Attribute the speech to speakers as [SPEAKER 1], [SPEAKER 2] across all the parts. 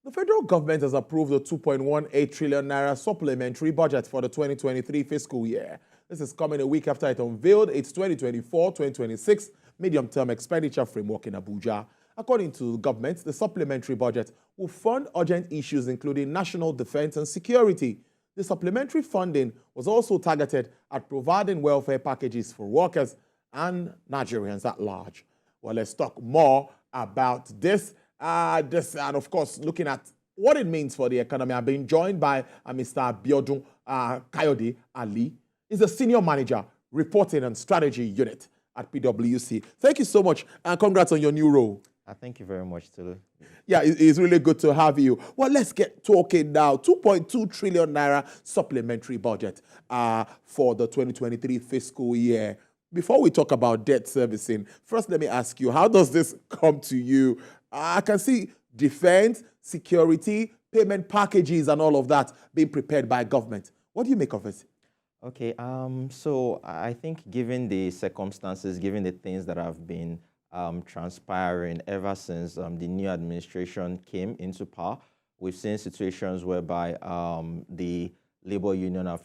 [SPEAKER 1] The federal government has approved a 2.18 trillion naira supplementary budget for the 2023 fiscal year. This is coming a week after it unveiled its 2024-2026 medium-term expenditure framework in Abuja. According to the government, the supplementary budget will fund urgent issues including national defense and security. The supplementary funding was also targeted at providing welfare packages for workers and Nigerians at large. Well, let's talk more about this. And of course, looking at what it means for the economy. I've been joined by Mr. Biodun Kayode Ali. He's the Senior Manager, Reporting and Strategy Unit at PwC. Thank you so much, and congrats on your new role.
[SPEAKER 2] Thank you very much, Tulu.
[SPEAKER 1] Yeah, it's really good to have you. Well, let's get talking now. 2.2 trillion naira supplementary budget for the 2023 fiscal year. Before we talk about debt servicing, first let me ask you, how does this come to you? I can see defense, security, payment packages and all of that being prepared by government. What do you make of it?
[SPEAKER 2] Okay, so I think given the circumstances, given the things that have been transpiring ever since the new administration came into power, we've seen situations whereby the labor union have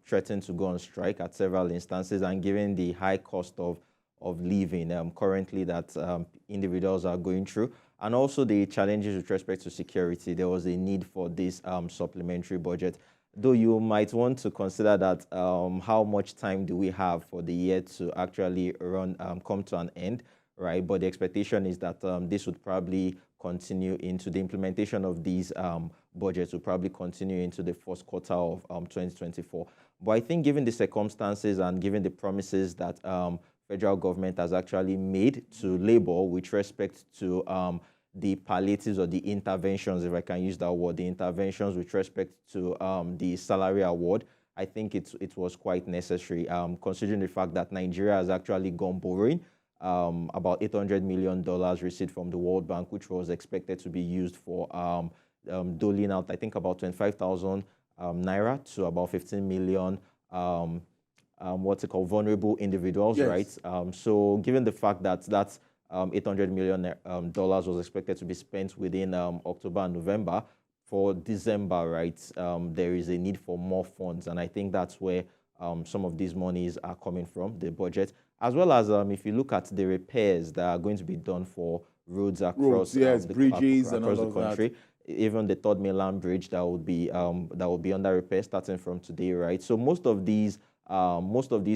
[SPEAKER 2] threatened to go on strike at several instances, and given the high cost of living currently that individuals are going through, and also the challenges with respect to security, there was a need for this supplementary budget. Though you might want to consider that how much time do we have for the year to actually come to an end, right? But the expectation is that this would probably continue into the implementation of these budgets will probably continue into the first quarter of 2024. But I think given the circumstances and given the promises that federal government has actually made to labor with respect to the palliatives or the interventions, if I can use that word, the interventions with respect to the salary award, I think it was quite necessary, considering the fact that Nigeria has actually gone borrowing about $800 million received from the World Bank, which was expected to be used for doling out, I think, about 25,000 naira to about 15 million vulnerable individuals, yes. Right? So given the fact that that's $800 million was expected to be spent within October and November, for December, right, there is a need for more funds. And I think that's where some of these monies are coming from, the budget, as well as if you look at the repairs that are going to be done for roads across
[SPEAKER 1] bridges
[SPEAKER 2] across the country. Even the Third Mainland Bridge that will be under repair starting from today, right? So most of these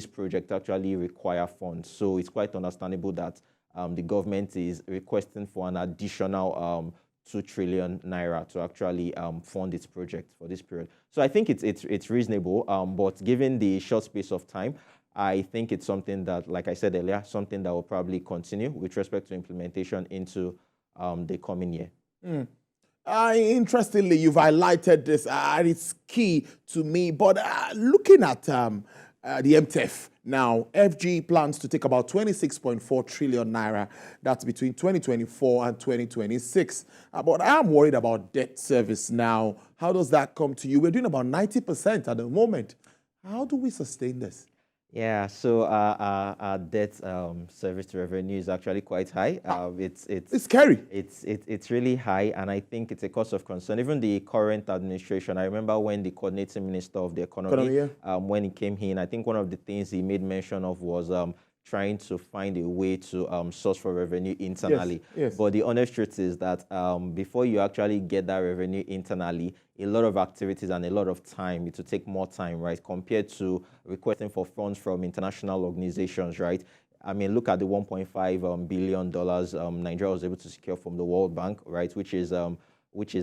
[SPEAKER 2] projects actually require funds. So it's quite understandable that the government is requesting for an additional 2 trillion naira to actually fund its project for this period. So I think it's reasonable, but given the short space of time, I think it's something that, like I said earlier, something that will probably continue with respect to implementation into the coming year.
[SPEAKER 1] Interestingly, you've highlighted this, and it's key to me, but looking at the MTEF now, FG plans to take about 26.4 trillion naira. That's between 2024 and 2026. But I'm worried about debt service now. How does that come to you? We're doing about 90% at the moment. How do we sustain this?
[SPEAKER 2] Yeah, so our debt service to revenue is actually quite high. It's
[SPEAKER 1] scary.
[SPEAKER 2] It's really high, and I think it's a cause of concern. Even the current administration, I remember when the coordinating minister of the economy when he came in, I think one of the things he made mention of was trying to find a way to source for revenue internally.
[SPEAKER 1] Yes.
[SPEAKER 2] But the honest truth is that before you actually get that revenue internally, a lot of activities and a lot of time, it will take more time, right, compared to requesting for funds from international organizations, right? I mean, look at the $1.5 billion Nigeria was able to secure from the World Bank, right, which is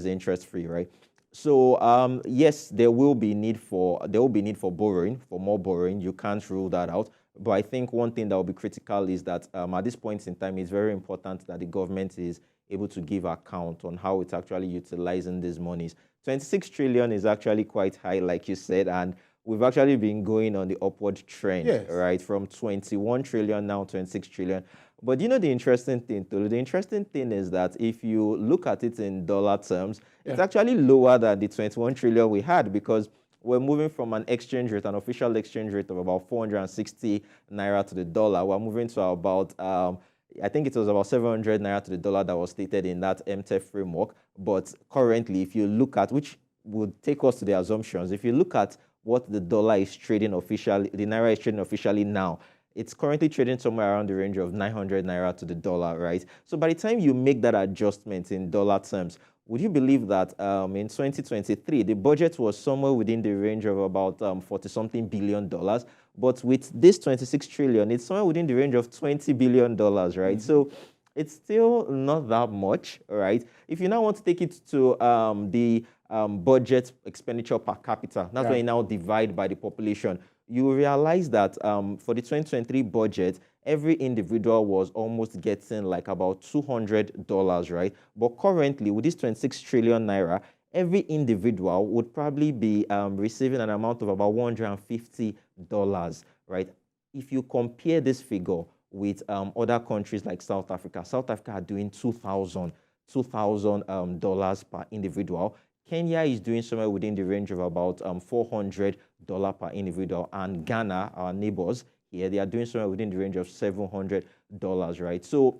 [SPEAKER 2] interest-free, right? So yes, there will be need for borrowing, for more borrowing. You can't rule that out. But I think one thing that will be critical is that at this point in time, it's very important that the government is able to give account on how it's actually utilizing these monies. 26 trillion is actually quite high, like you said, and we've actually been going on the upward trend, yes, right, from 21 trillion now, 26 trillion. But you know the interesting thing, Tolu? The interesting thing is that if you look at it in dollar terms, it's actually lower than the 21 trillion we had, because we're moving from an exchange rate, an official exchange rate of about 460 naira to the dollar. We're moving to about I think it was about 700 naira to the dollar that was stated in that MTEF framework. But currently, if you look at, which would take us to the assumptions, if you look at what the dollar is trading officially, the naira is trading officially now, it's currently trading somewhere around the range of 900 naira to the dollar, right? So by the time you make that adjustment in dollar terms, would you believe that in 2023, the budget was somewhere within the range of about 40-something billion dollars, but with this 26 trillion, it's somewhere within the range of $20 billion, right? So it's still not that much, right? If you now want to take it to the budget expenditure per capita, that's when you now divide by the population, you will realize that for the 2023 budget, every individual was almost getting like about $200, right? But currently, with this 26 trillion naira, every individual would probably be receiving an amount of about $150, right? If you compare this figure with other countries like South Africa are doing $2,000 per individual. Kenya is doing somewhere within the range of about $400 per individual, and Ghana, our neighbors here, they are doing somewhere within the range of $700, right? So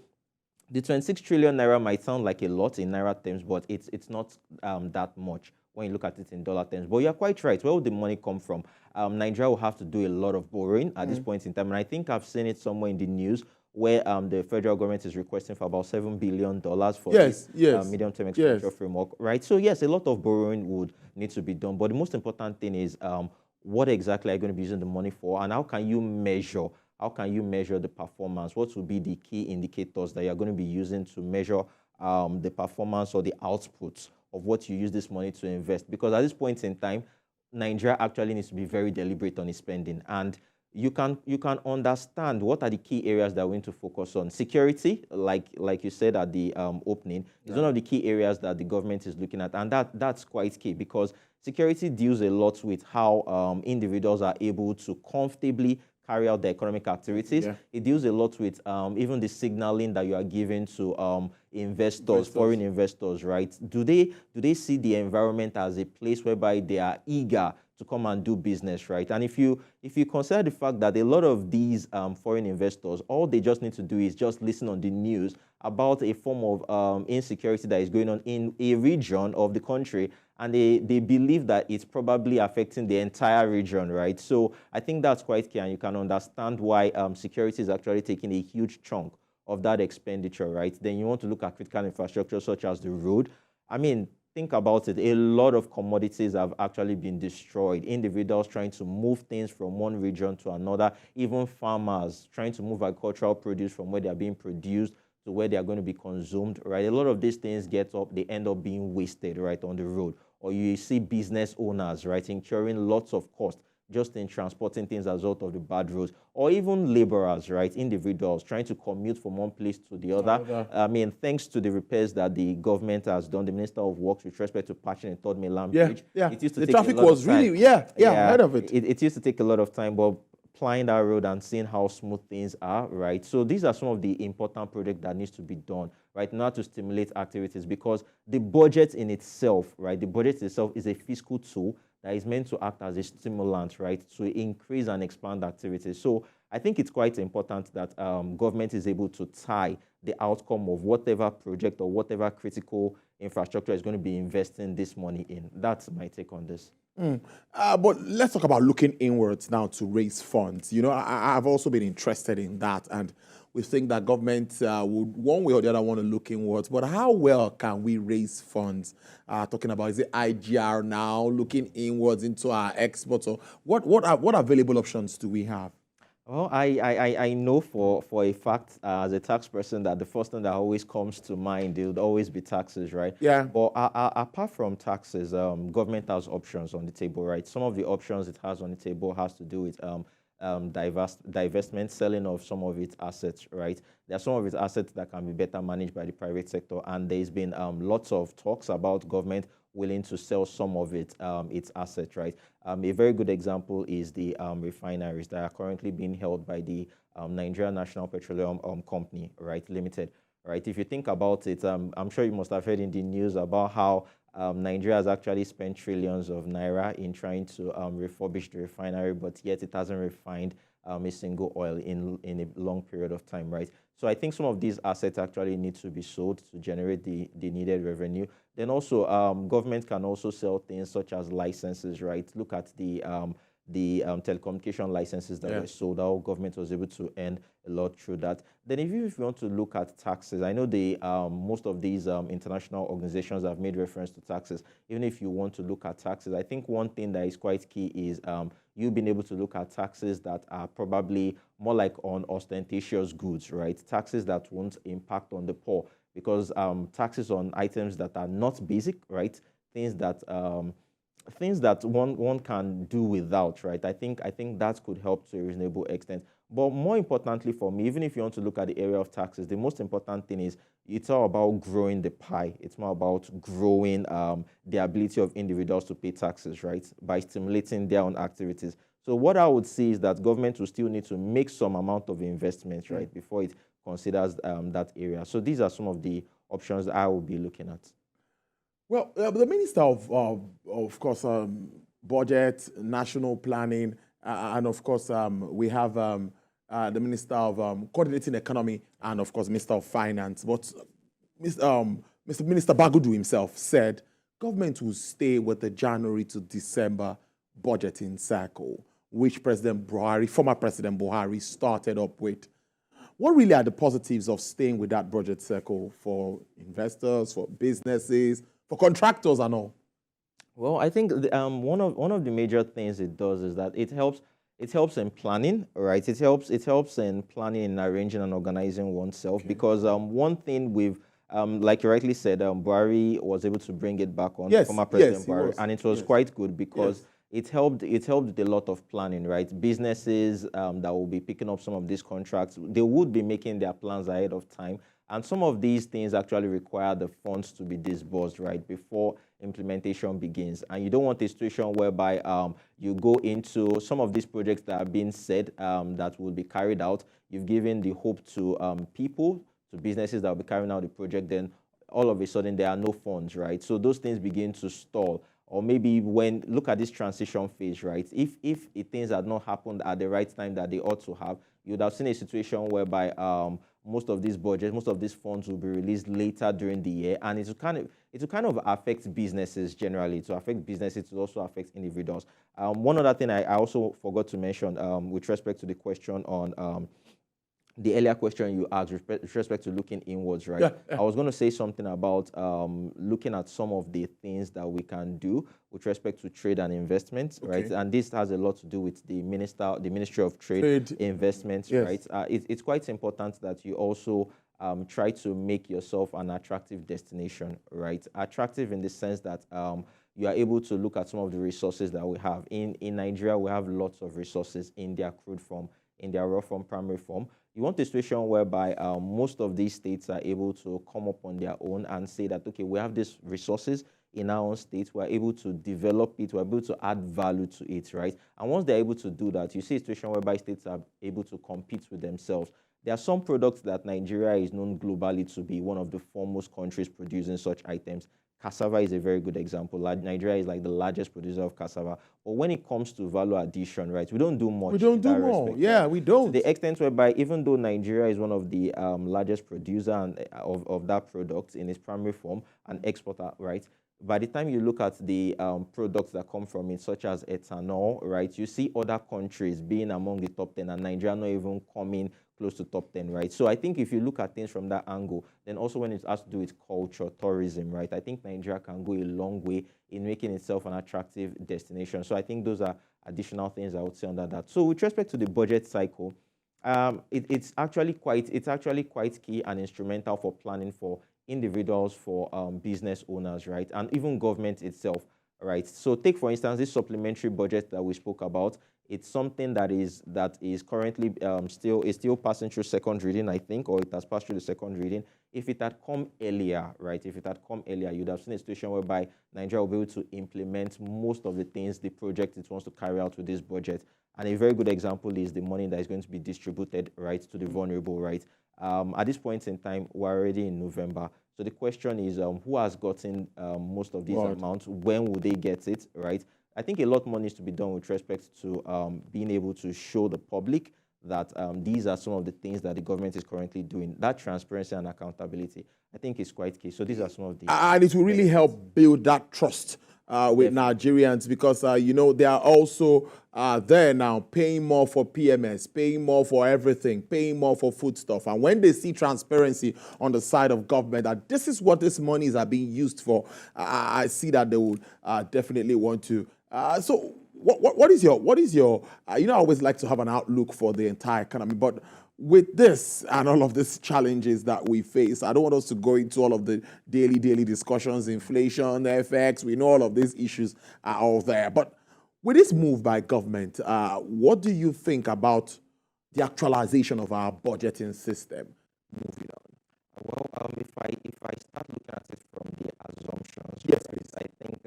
[SPEAKER 2] the 26 trillion naira might sound like a lot in naira terms, but it's not that much when you look at it in dollar terms. But you're quite right. Where would the money come from? Nigeria will have to do a lot of borrowing at this point in time, and I think I've seen it somewhere in the news where the federal government is requesting for about $7 billion for this medium-term expenditure framework, right? So yes, a lot of borrowing would need to be done, but the most important thing is what exactly are you going to be using the money for, and how can you measure the performance? What will be the key indicators that you're going to be using to measure the performance or the outputs of what you use this money to invest? Because at this point in time, Nigeria actually needs to be very deliberate on its spending, and you can understand what are the key areas that we need to focus on. Security, like you said at the opening, is one of the key areas that the government is looking at, and that's quite key because security deals a lot with how individuals are able to comfortably carry out their economic activities. It deals a lot with even the signaling that you are giving to investors, foreign investors, right? Do they see the environment as a place whereby they are eager to come and do business, right? And if you consider the fact that a lot of these foreign investors, all they just need to do is just listen on the news about a form of insecurity that is going on in a region of the country, and they believe that it's probably affecting the entire region, right? So I think that's quite key, and you can understand why security is actually taking a huge chunk of that expenditure, right? Then you want to look at critical infrastructure such as the road. I mean, think about it. A lot of commodities have actually been destroyed. Individuals trying to move things from one region to another, even farmers trying to move agricultural produce from where they are being produced to where they are going to be consumed, right? A lot of these things they end up being wasted, right, on the road. Or you see business owners, right, incurring lots of cost just in transporting things as a result of the bad roads, or even laborers, right, individuals trying to commute from one place to the other. I mean, thanks to the repairs that the government has done, the Minister of Works with respect to patching the Third Mainland Bridge, it used to the
[SPEAKER 1] take traffic a lot was of time. Really, ahead of it.
[SPEAKER 2] It used to take a lot of time, but applying that road and seeing how smooth things are, right? So these are some of the important projects that needs to be done, right, now to stimulate activities, because the budget in itself, right, the budget itself is a fiscal tool that is meant to act as a stimulant, right, to increase and expand activities. So I think it's quite important that government is able to tie the outcome of whatever project or whatever critical infrastructure is going to be investing this money in. That's my take on this.
[SPEAKER 1] But let's talk about looking inwards now to raise funds. You know, I've also been interested in that, and we think that government would one way or the other want to look inwards. But how well can we raise funds? Talking about, is it IGR now, looking inwards into our exports, or what available options do we have?
[SPEAKER 2] Well, I know for a fact as a tax person that the first thing that always comes to mind, there would always be taxes, right?
[SPEAKER 1] Yeah.
[SPEAKER 2] But apart from taxes, government has options on the table, right? Some of the options it has on the table has to do with divestment, selling of some of its assets, right? There are some of its assets that can be better managed by the private sector, and there's been lots of talks about government willing to sell some of its assets, right? A very good example is the refineries that are currently being held by the Nigeria National Petroleum Company, right, Limited, right? If you think about it, I'm sure you must have heard in the news about how Nigeria has actually spent trillions of naira in trying to refurbish the refinery, but yet it hasn't refined a single oil in a long period of time, right? So I think some of these assets actually need to be sold to generate the needed revenue. Then also, government can also sell things such as licenses, right? Look at the telecommunication licenses that were sold. Our government was able to earn a lot through that. Then if you want to look at taxes, I know the most of these international organizations have made reference to taxes. Even if you want to look at taxes, I think one thing that is quite key is you being able to look at taxes that are probably more like on ostentatious goods, right? Taxes that won't impact on the poor, because taxes on items that are not basic, right? Things that one can do without, right? I think that could help to a reasonable extent. But more importantly for me, even if you want to look at the area of taxes, the most important thing is it's all about growing the pie. It's more about growing the ability of individuals to pay taxes, right? By stimulating their own activities. So what I would say is that government will still need to make some amount of investment, right, before it considers that area. So these are some of the options that I will be looking at.
[SPEAKER 1] Well, the Minister of course, Budget, National Planning, and of course, we have the Minister of Coordinating Economy, and of course, Minister of Finance. But Minister Bagudu himself said government will stay with the January to December budgeting cycle, which former President Buhari started up with. What really are the positives of staying with that budget cycle for investors, for businesses, for contractors and all?
[SPEAKER 2] Well, I think one of the major things it does is that it helps in planning, right? It helps in planning and arranging and organizing oneself, because one thing we've like you rightly said, Buhari was able to bring it back on, former President Buhari, and it was quite good because it helped with a lot of planning, right? Businesses that will be picking up some of these contracts, they would be making their plans ahead of time. And some of these things actually require the funds to be disbursed, right, before implementation begins. And you don't want a situation whereby you go into some of these projects that are being said that will be carried out. You've given the hope to people, to businesses that will be carrying out the project, then all of a sudden there are no funds, right? So those things begin to stall. Or maybe look at this transition phase, right? If things had not happened at the right time that they ought to have, you would have seen a situation whereby most of these budgets, most of these funds will be released later during the year, and it will kind of affect businesses generally. To affect businesses, it will also affect individuals. One other thing I also forgot to mention with respect to the question on the earlier question you asked with respect to looking inwards, right? I was going to say something about looking at some of the things that we can do with respect to trade and investments, right? And this has a lot to do with the Ministry of Trade Investments, right? It's quite important that you also try to make yourself an attractive destination, right? Attractive in the sense that you are able to look at some of the resources that we have. In Nigeria, we have lots of resources in their crude form, in their raw form, primary form. You want a situation whereby most of these states are able to come up on their own and say that, okay, we have these resources in our own state, we're able to develop it, we're able to add value to it, right? And once they're able to do that, you see a situation whereby states are able to compete with themselves. There are some products that Nigeria is known globally to be one of the foremost countries producing such items. Cassava is a very good example. Nigeria is like the largest producer of cassava. But when it comes to value addition, right, we don't do much.
[SPEAKER 1] We don't do more. Respect, yeah, we don't.
[SPEAKER 2] To the extent whereby even though Nigeria is one of the largest producer of that product in its primary form and exporter, right, by the time you look at the products that come from it, such as ethanol, right, you see other countries being among the top 10 and Nigeria not even coming close to top 10, right? So I think if you look at things from that angle, then also when it has to do with culture, tourism, right, I think Nigeria can go a long way in making itself an attractive destination. So I think those are additional things I would say under that. So with respect to the budget cycle, it's actually quite key and instrumental for planning for individuals, for business owners, right, and even government itself, right? So take for instance this supplementary budget that we spoke about. It's something that is currently still passing through second reading, I think, or it has passed through the second reading. If it had come earlier, right, you'd have seen a situation whereby Nigeria will be able to implement most of the things, the project it wants to carry out with this budget. And a very good example is the money that is going to be distributed, right, to the vulnerable, right? At this point in time, we're already in November. So the question is, who has gotten most of these amounts? When will they get it, right? I think a lot more needs to be done with respect to being able to show the public that these are some of the things that the government is currently doing. That transparency and accountability, I think, is quite key. So these are some of the...
[SPEAKER 1] And it will really help build that trust with Nigerians, because, you know, they are also there now paying more for PMS, paying more for everything, paying more for foodstuff. And when they see transparency on the side of government, that this is what these monies are being used for, I see that they would definitely want to. So what is your, you know, I always like to have an outlook for the entire economy, but with this and all of these challenges that we face, I don't want us to go into all of the daily discussions, inflation, FX. We know all of these issues are all there. But with this move by government, what do you think about the actualization of our budgeting system? Moving on.
[SPEAKER 2] Well, if I start looking at it from the assumptions,
[SPEAKER 1] yes,
[SPEAKER 2] right,
[SPEAKER 1] please.
[SPEAKER 2] I think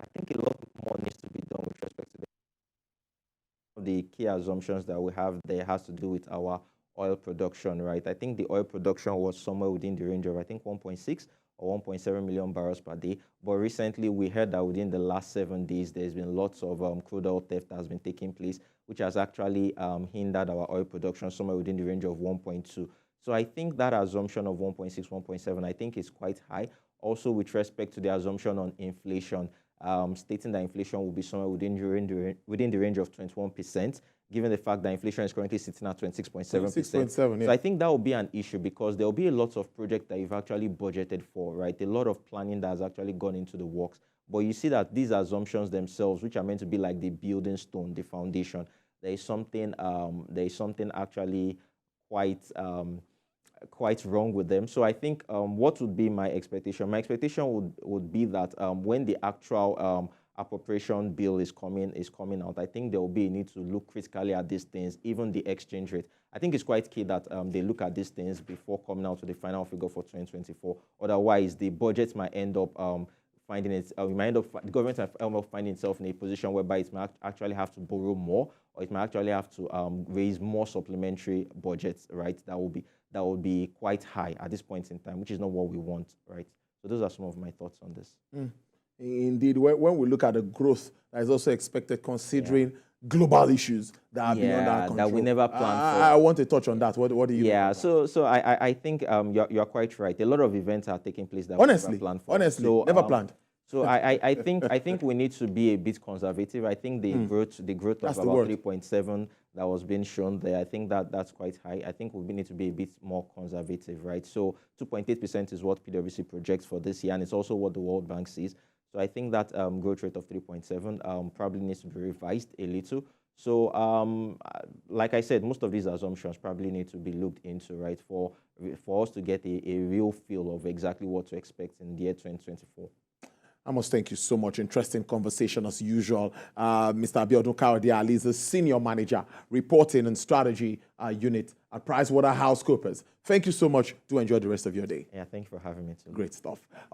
[SPEAKER 2] I think a lot more needs to be done with respect to the key assumptions that we have there has to do with our oil production, right? I think the oil production was somewhere within the range of, I think, 1.6 or 1.7 million barrels per day. But recently, we heard that within the last 7 days, there's been lots of crude oil theft that has been taking place, which has actually hindered our oil production somewhere within the range of 1.2. So I think that assumption of 1.6, 1.7, I think is quite high. Also, with respect to the assumption on inflation, stating that inflation will be somewhere within the range of 21%, given the fact that inflation is currently sitting at 26.7%.
[SPEAKER 1] 26.7, yeah.
[SPEAKER 2] So I think that will be an issue, because there will be a lot of projects that you've actually budgeted for, right? A lot of planning that has actually gone into the works. But you see that these assumptions themselves, which are meant to be like the building stone, the foundation, there is something actually quite wrong with them. So I think what would be my expectation? My expectation would be that when the actual appropriation bill is coming out, I think there will be a need to look critically at these things, even the exchange rate. I think it's quite key that they look at these things before coming out with the final figure for 2024. Otherwise, the budget might end up the government might end up finding itself in a position whereby it might actually have to borrow more, or it might actually have to raise more supplementary budgets, right? That will be quite high at this point in time, which is not what we want, right? So those are some of my thoughts on this.
[SPEAKER 1] Indeed, when we look at the growth that is also expected, considering global issues that are beyond our control,
[SPEAKER 2] that we never planned for.
[SPEAKER 1] I want to touch on that. What do you?
[SPEAKER 2] Yeah, so I think you're quite right. A lot of events are taking place that
[SPEAKER 1] honestly,
[SPEAKER 2] we never planned for.
[SPEAKER 1] Honestly, never planned.
[SPEAKER 2] So I think we need to be a bit conservative. I think the growth of about 3.7 that was being shown there, I think that's quite high. I think we need to be a bit more conservative, right? So 2.8% is what PwC projects for this year, and it's also what the World Bank sees. So I think that growth rate of 3.7 probably needs to be revised a little. So like I said, most of these assumptions probably need to be looked into, right, for us to get a real feel of exactly what to expect in the year 2024.
[SPEAKER 1] I must thank you so much. Interesting conversation as usual. Mr. Abiodun Kayode Ali is the Senior Manager, Reporting and Strategy Unit at PricewaterhouseCoopers. Thank you so much. Do enjoy the rest of your day.
[SPEAKER 2] Yeah, thank you for having me too.
[SPEAKER 1] Great stuff.